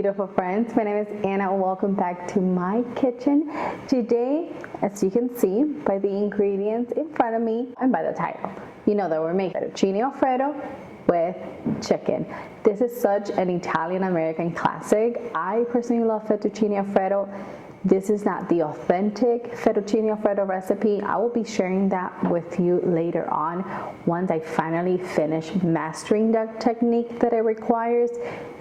beautiful friends. My name is Anna. Welcome back to my kitchen. Today, as you can see by the ingredients in front of me and by the title, you know that we're making fettuccine alfredo with chicken. This is such an Italian-American classic. I personally love fettuccine alfredo. This is not the authentic fettuccine alfredo recipe. I will be sharing that with you later on once I finally finish mastering the technique that it requires.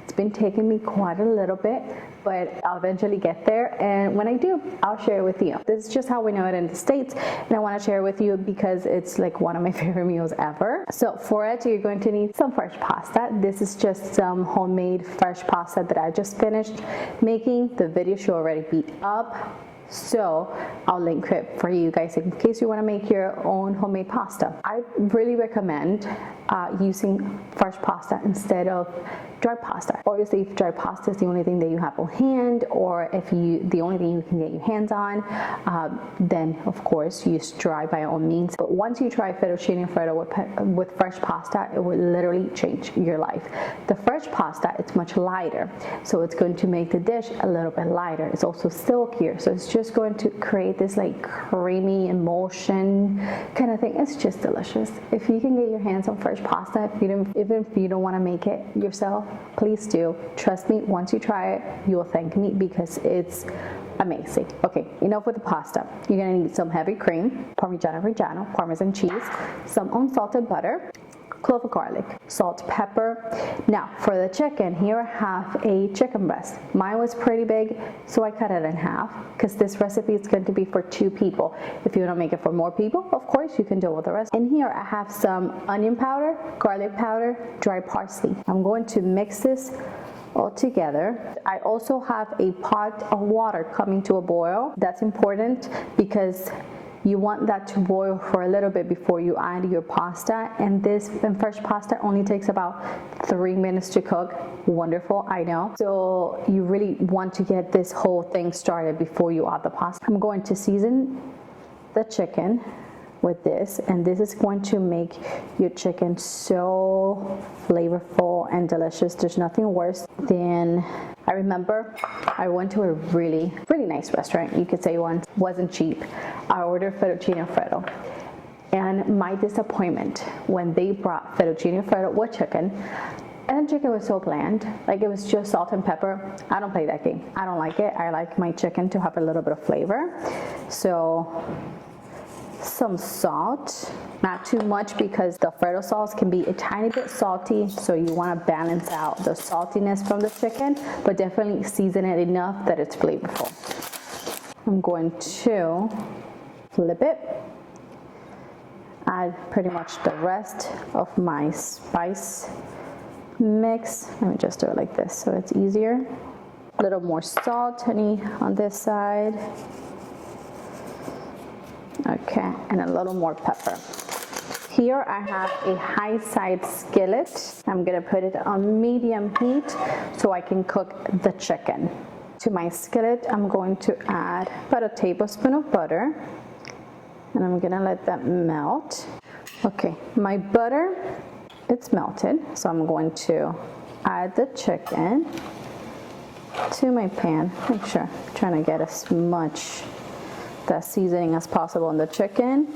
It's been taking me quite a little bit, but I'll eventually get there, and when I do, I'll share it with you. This is just how we know it in the States, and I want to share it with you because it's like one of my favorite meals ever. So for it, you're going to need some fresh pasta. This is just some homemade fresh pasta that I just finished making. The video should already be up, so I'll link it for you guys in case you want to make your own homemade pasta. I really recommend using fresh pasta instead of dry pasta. Obviously, if dry pasta is the only thing that you have on hand, or if the only thing you can get your hands on, then of course use dry by all means. But once you try fettuccine alfredo with fresh pasta, it will literally change your life. The fresh pasta, it's much lighter, so it's going to make the dish a little bit lighter. It's also silkier, so it's just going to create this like creamy emulsion kind of thing. It's just delicious. If you can get your hands on fresh pasta, even if you don't want to make it yourself, please do. Trust me, once you try it, you'll thank me because it's amazing. Okay, enough with the pasta. You're gonna need some heavy cream, Parmigiano-Reggiano, Parmesan cheese, some unsalted butter, clove of garlic, salt, pepper. Now for the chicken, here I have a chicken breast. Mine was pretty big, so I cut it in half because this recipe is going to be for 2 people. If you want to make it for more people, of course you can do with the rest. In here I have some onion powder, garlic powder, dry parsley. I'm going to mix this all together. I also have a pot of water coming to a boil. That's important because you want that to boil for a little bit before you add your pasta, and fresh pasta only takes about 3 minutes to cook. Wonderful, I know. So you really want to get this whole thing started before you add the pasta. I'm going to season the chicken with this, and this is going to make your chicken so flavorful and delicious. There's nothing worse than, I remember I went to a really nice restaurant, you could say once, wasn't cheap. I ordered fettuccine alfredo, and my disappointment when they brought fettuccine alfredo with chicken, and the chicken was so bland, like it was just salt and pepper. I don't play that game. I don't like it. I like my chicken to have a little bit of flavor. So some salt, not too much because the Alfredo sauce can be a tiny bit salty, so you want to balance out the saltiness from the chicken, but definitely season it enough that it's flavorful. I'm going to flip it, add pretty much the rest of my spice mix. Let me just do it like this so it's easier. A little more salt, honey, on this side. Okay, and a little more pepper. Here I have a high side skillet. I'm gonna put it on medium heat so I can cook the chicken. To my skillet, I'm going to add about a tablespoon of butter, and I'm gonna let that melt. Okay, my butter, it's melted, so I'm going to add the chicken to my pan. Make sure I'm trying to get as much that seasoning as possible on the chicken.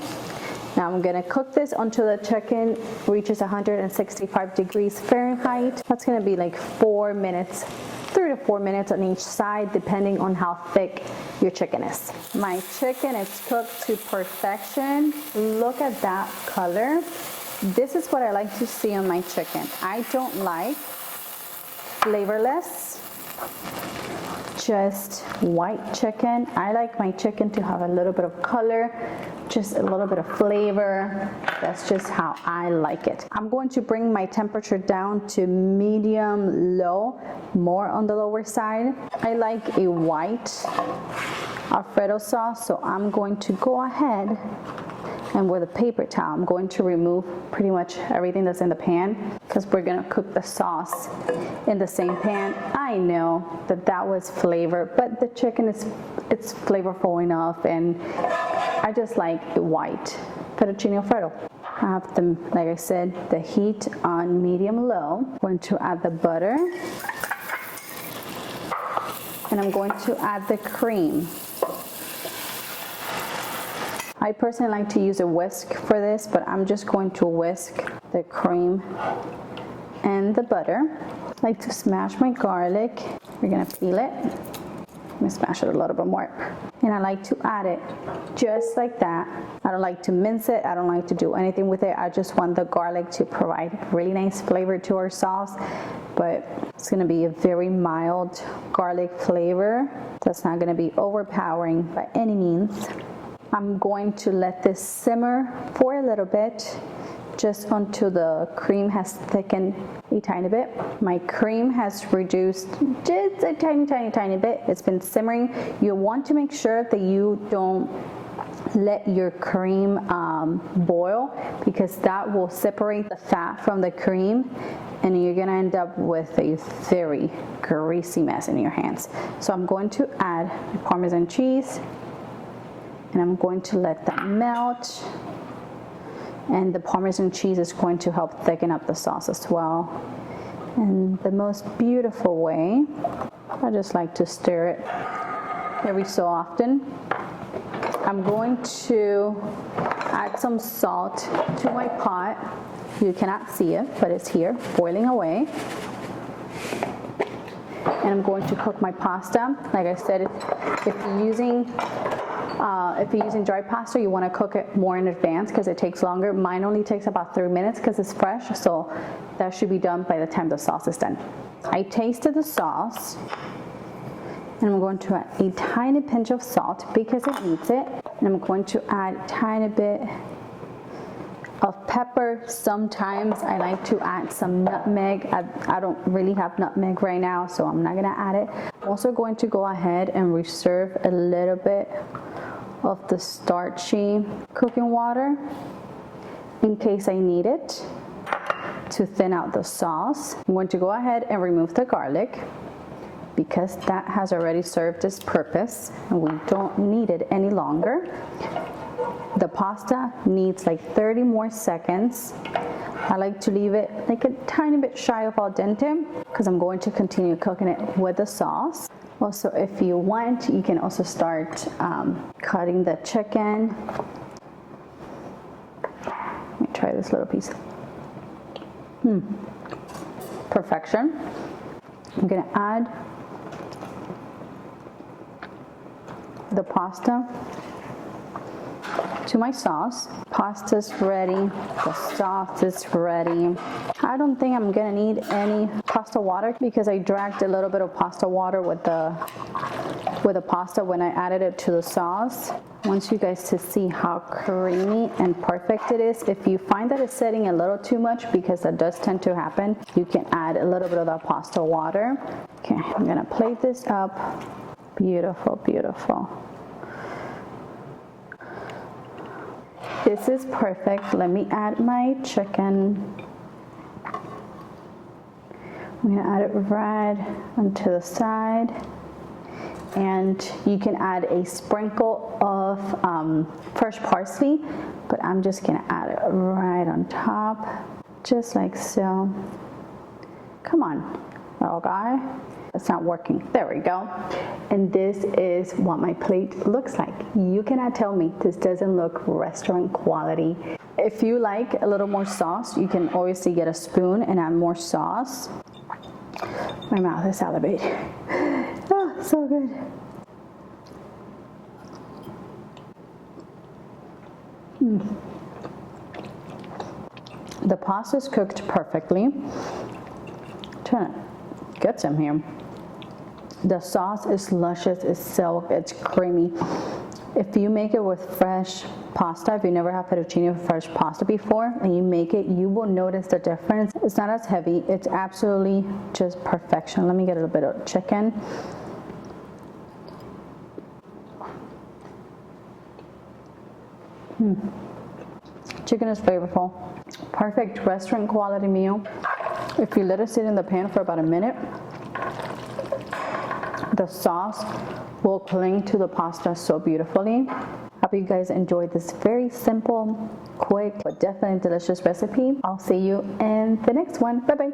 Now I'm gonna cook this until the chicken reaches 165 degrees Fahrenheit. That's gonna be like 4 minutes, 3 to 4 minutes on each side, depending on how thick your chicken is. My chicken is cooked to perfection. Look at that color. This is what I like to see on my chicken. I don't like flavorless, just white chicken. I like my chicken to have a little bit of color, just a little bit of flavor. That's just how I like it. I'm going to bring my temperature down to medium low, more on the lower side. I like a white Alfredo sauce, so I'm going to go ahead and with a paper towel, I'm going to remove pretty much everything that's in the pan because we're gonna cook the sauce in the same pan. I know that was flavor, but the chicken it's flavorful enough, and I just like the white fettuccine alfredo. I have the, like I said, the heat on medium low. I'm going to add the butter. and I'm going to add the cream. I personally like to use a whisk for this, but I'm just going to whisk the cream and the butter. I like to smash my garlic. We're gonna peel it. Let me smash it a little bit more. And I like to add it just like that. I don't like to mince it. I don't like to do anything with it. I just want the garlic to provide really nice flavor to our sauce, but it's gonna be a very mild garlic flavor. That's not gonna be overpowering by any means. I'm going to let this simmer for a little bit, just until the cream has thickened a tiny bit. My cream has reduced just a tiny bit. It's been simmering. You want to make sure that you don't let your cream boil, because that will separate the fat from the cream and you're gonna end up with a very greasy mess in your hands. So I'm going to add the Parmesan cheese and I'm going to let that melt. And the Parmesan cheese is going to help thicken up the sauce as well. And the most beautiful way, I just like to stir it every so often. I'm going to add some salt to my pot. You cannot see it, but it's here, boiling away. And I'm going to cook my pasta. Like I said, if you're using dry pasta, you want to cook it more in advance because it takes longer. Mine only takes about 3 minutes because it's fresh, so that should be done by the time the sauce is done. I tasted the sauce, and I'm going to add a tiny pinch of salt because it needs it. And I'm going to add a tiny bit of pepper. Sometimes I like to add some nutmeg. I don't really have nutmeg right now, so I'm not gonna add it. I'm also going to go ahead and reserve a little bit of the starchy cooking water in case I need it to thin out the sauce. I'm going to go ahead and remove the garlic because that has already served its purpose and we don't need it any longer. The pasta needs like 30 more seconds. I like to leave it like a tiny bit shy of al dente because I'm going to continue cooking it with the sauce. Also, if you want, you can also start cutting the chicken. Let me try this little piece. Perfection. I'm gonna add the pasta to my sauce. Pasta's ready, the sauce is ready. I don't think I'm gonna need any pasta water because I dragged a little bit of pasta water with the pasta when I added it to the sauce. I want you guys to see how creamy and perfect it is. If you find that it's setting a little too much, because that does tend to happen, you can add a little bit of that pasta water. Okay, I'm gonna plate this up. Beautiful, beautiful. This is perfect. Let me add my chicken. I'm gonna add it right onto the side. And you can add a sprinkle of fresh parsley, but I'm just gonna add it right on top, just like so. Come on, little guy. It's not working. There we go. And this is what my plate looks like. You cannot tell me this doesn't look restaurant quality. If you like a little more sauce, you can obviously get a spoon and add more sauce. My mouth is salivating. Oh, so good. The pasta is cooked perfectly. Trying to get some here. The sauce is luscious, it's silk, it's creamy. If you make it with fresh pasta, if you never had fettuccine with fresh pasta before and you make it, you will notice the difference. It's not as heavy, it's absolutely just perfection. Let me get a little bit of chicken. Chicken is flavorful. Perfect restaurant quality meal. If you let it sit in the pan for about a minute, the sauce will cling to the pasta so beautifully. Hope you guys enjoyed this very simple, quick, but definitely delicious recipe. I'll see you in the next one. Bye-bye.